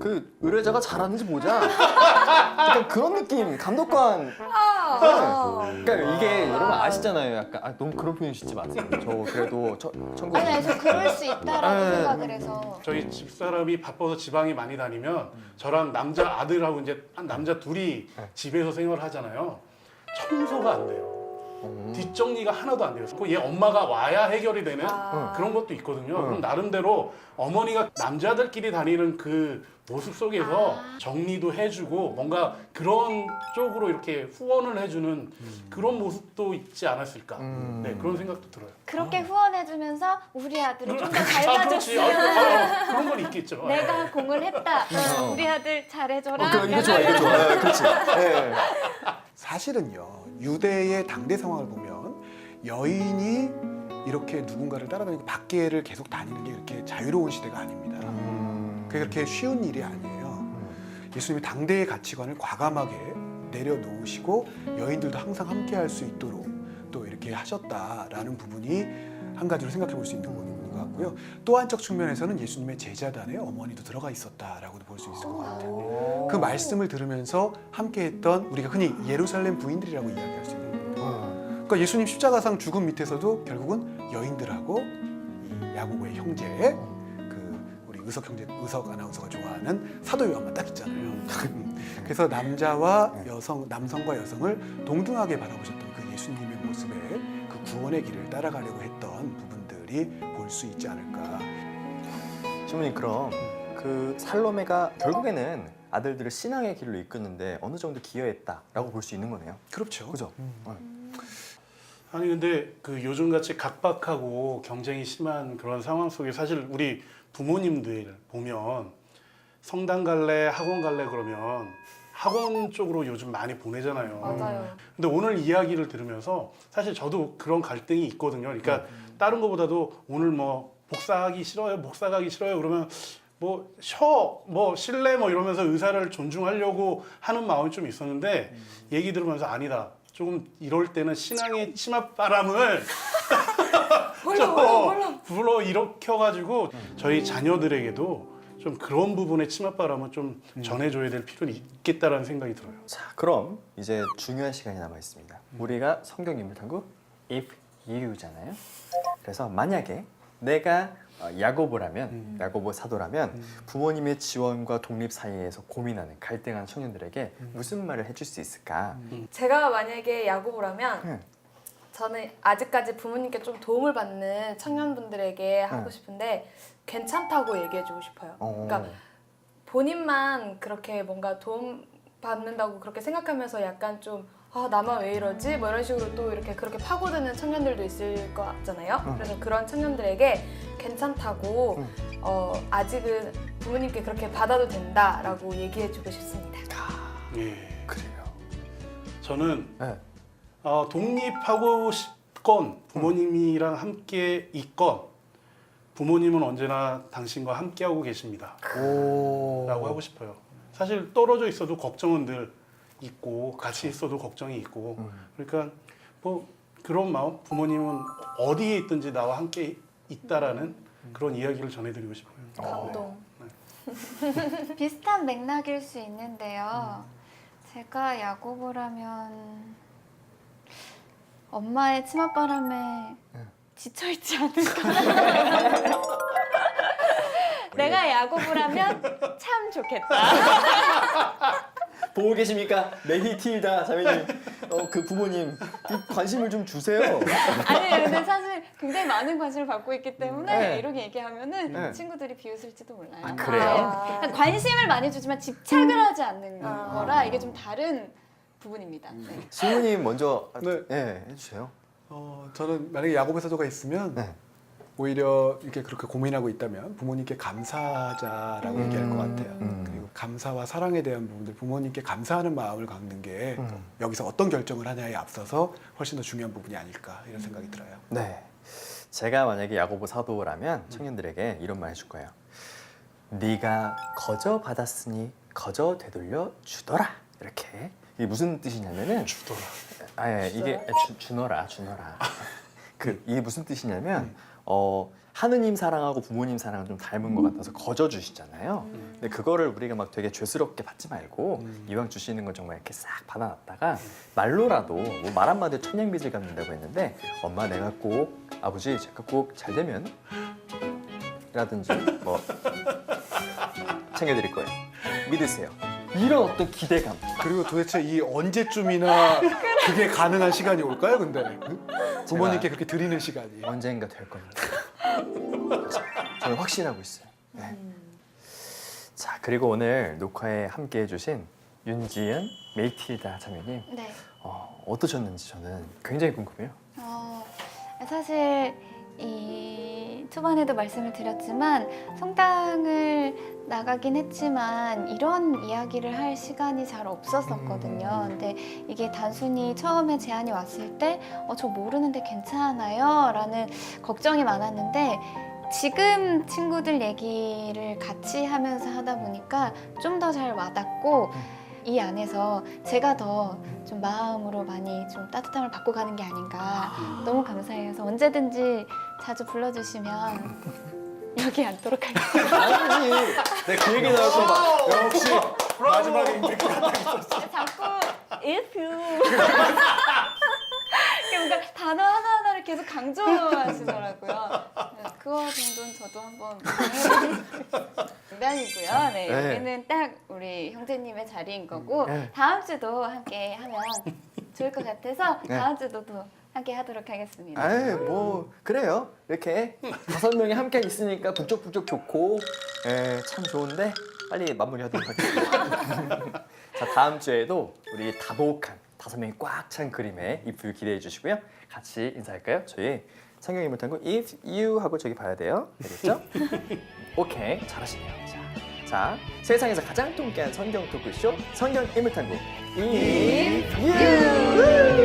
그 의뢰자가 잘하는지 보자. 약간 그런 느낌, 감독관. 그러니까 이게 여러분 아시잖아요. 약간 너무 그런 표현 짓지 마세요. 저 그래도 천국. 아니 저 그럴 수 있다라고 생각을 해서. 저희 집사람이 바빠서 지방에 많이 다니면 저랑 남자 아들하고 이제 남자 둘이 집에서 생활을 하잖아요. 청소가 안 돼요. 뒷정리가 하나도 안 돼요. 얘 엄마가 와야 해결이 되는 그런 것도 있거든요. 그럼 나름대로 어머니가 남자들끼리 다니는 그 모습 속에서 정리도 해주고 뭔가 그런 쪽으로 이렇게 후원을 해주는 그런 모습도 있지 않았을까. 네, 그런 생각도 들어요. 그렇게 후원해주면서 우리 아들을 좀 더 그렇지. 닮아줬으면 그런 건 있겠죠. 내가 공을 했다. 우리 아들 잘해줘라. 이거 좋아, 이거 좋아. 그렇지. 네. 사실은요, 유대의 당대 상황을 보면 여인이 이렇게 누군가를 따라다니고 밖에를 계속 다니는 게 이렇게 자유로운 시대가 아닙니다. 그게 그렇게 쉬운 일이 아니에요. 예수님이 당대의 가치관을 과감하게 내려놓으시고 여인들도 항상 함께 할 수 있도록 또 이렇게 하셨다라는 부분이 한 가지로 생각해 볼 수 있는 부분인 것 같고요. 또 한쪽 측면에서는 예수님의 제자단에 어머니도 들어가 있었다라고도 볼 수 있을 것 같아요. 그 말씀을 들으면서 함께했던 우리가 흔히 예루살렘 부인들이라고 이야기할 수 있는 겁니다. 그러니까 예수님 십자가상 죽음 밑에서도 결국은 여인들하고 이 야고보의 형제, 그 우리 의석 형제, 의석 아나운서가 좋아하는 사도 요한만 딱 있잖아요. 그래서 남자와 여성, 남성과 여성을 동등하게 바라보셨던 그 예수님의 모습에 그 구원의 길을 따라가려고 했던 부분들이 볼 수 있지 않을까. 신부님, 그럼 그 살로메가 결국에는 아들들을 신앙의 길로 이끄는데 어느 정도 기여했다라고 볼 수 있는 거네요. 그렇죠. 그죠? 아니 근데 그 요즘같이 각박하고 경쟁이 심한 그런 상황 속에 사실 우리 부모님들 보면 성당 갈래, 학원 갈래 그러면 학원 쪽으로 요즘 많이 보내잖아요. 맞아요. 근데 오늘 이야기를 들으면서 사실 저도 그런 갈등이 있거든요. 그러니까 다른 것보다도 오늘 뭐 복사하기 싫어요, 목사 가기 싫어요 그러면 뭐 쉴래 뭐 이러면서 의사를 존중하려고 하는 마음이 좀 있었는데 얘기 들으면서 아니다. 조금 이럴 때는 신앙의 치맛바람을 좀 불어 일으켜가지고 저희 자녀들에게도 좀 그런 부분의 치맛바람은 좀 전해줘야 될 필요는 있겠다라는 생각이 들어요. 자, 그럼 이제 중요한 시간이 남아 있습니다. 우리가 성경 인물 탐구 if you잖아요. 그래서 만약에 내가 야고보라면, 야고보 사도라면 부모님의 지원과 독립 사이에서 고민하는 갈등하는 청년들에게 무슨 말을 해줄 수 있을까? 제가 만약에 야고보라면 저는 아직까지 부모님께 좀 도움을 받는 청년분들에게 하고 싶은데 괜찮다고 얘기해주고 싶어요. 그러니까 본인만 그렇게 뭔가 도움 받는다고 그렇게 생각하면서 약간 좀 나만 왜 이러지? 뭐 이런 식으로 또 이렇게 그렇게 파고드는 청년들도 있을 것 같잖아요. 그래서 그런 청년들에게 괜찮다고 아직은 부모님께 그렇게 받아도 된다라고 얘기해주고 싶습니다. 예, 그래요. 저는 독립하고 싶건 부모님이랑 함께 있건 부모님은 언제나 당신과 함께하고 계십니다. 라고 하고 싶어요. 사실 떨어져 있어도 걱정은 늘 있고 같이 있어도 걱정이 있고 그러니까 뭐 그런 마음 부모님은 어디에 있든지 나와 함께 있다라는 그런 이야기를 전해드리고 싶어요. 감동. 비슷한 맥락일 수 있는데요. 제가 야고보라면 엄마의 치맛바람에 지쳐있지 않을까. 내가 야고보라면 참 좋겠다. 보고 계십니까? 메히틸다 자매님, 그 부모님 관심을 좀 주세요. 아니 근데 사실 굉장히 많은 관심을 받고 있기 때문에 네. 이렇게 얘기하면은 네. 친구들이 비웃을지도 몰라요. 그래요? 네. 관심을 많이 주지만 집착을 하지 않는 거라 이게 좀 다른 부분입니다. 네. 신부님 먼저 네. 해주세요. 저는 만약에 야고보 사도가 있으면 오히려 이렇게 그렇게 고민하고 있다면 부모님께 감사하자라고 얘기할 것 같아요. 그리고 감사와 사랑에 대한 부분들 부모님께 감사하는 마음을 갖는 게 여기서 어떤 결정을 하냐에 앞서서 훨씬 더 중요한 부분이 아닐까 이런 생각이 들어요. 네. 제가 만약에 야고보 사도라면 청년들에게 이런 말 해줄 거예요. 네가 거저 받았으니 거저 되돌려 주더라. 이렇게. 이게 무슨 뜻이냐면은 주더라. 이게 주너라. 이게 무슨 뜻이냐면 하느님 사랑하고 부모님 사랑은 좀 닮은 것 같아서 거저 주시잖아요. 근데 그거를 우리가 막 되게 죄스럽게 받지 말고 이왕 주시는 건 정말 이렇게 싹 받아놨다가 말로라도 뭐 말 한마디에 천냥빚을 갚는다고 했는데 엄마 내가 꼭 아버지 제가 꼭 잘 되면 라든지 뭐 챙겨드릴 거예요. 믿으세요. 이런 어떤 기대감. 그리고 도대체 이 언제쯤이나 그게 가능한 시간이 올까요? 근데 부모님께 그렇게 드리는 시간이 언젠가 될 겁니다. 저는 확신하고 있어요. 네. 자, 그리고 오늘 녹화에 함께 해주신 윤지은, 메이틸다 자매님 네. 어떠셨는지 저는 굉장히 궁금해요. 사실 이 초반에도 말씀을 드렸지만 성당을 나가긴 했지만 이런 이야기를 할 시간이 잘 없었었거든요. 근데 이게 단순히 처음에 제안이 왔을 때 저 모르는데 괜찮아요? 라는 걱정이 많았는데 지금 친구들 얘기를 같이 하면서 하다 보니까 좀 더 잘 와닿고 이 안에서 제가 더 좀 마음으로 많이 좀 따뜻함을 받고 가는 게 아닌가 너무 감사해요. 그래서 언제든지 자주 불러주시면 여기 앉도록 할게요. 아니, 내가 그 얘기 나와서 막 역시 마지막에 임팩트 자꾸 if you 그러니까 단어 하나하나를 계속 강조하시더라고요. 그거 정도는 저도 한번 농담이고요. 네, 네. 여기는 딱 우리 형제님의 자리인 거고 네. 다음 주도 함께 하면 좋을 것 같아서 네. 다음 주도 또 함께 하도록 하겠습니다. 아이 뭐 그래요. 이렇게 5명이 함께 있으니까 북적북적 좋고 참 좋은데 빨리 마무리하도록 하겠습니다. 자, 다음 주에도 우리 다복한 5명이 꽉 찬 그림의 입술 기대해 주시고요. 같이 인사할까요? 저희 성경 인물탐구 If You 하고 저기 봐야 돼요. 알겠죠? 오케이, 잘하시네요. 자, 세상에서 가장 통쾌한 성경 토크쇼 성경 인물탐구 If You.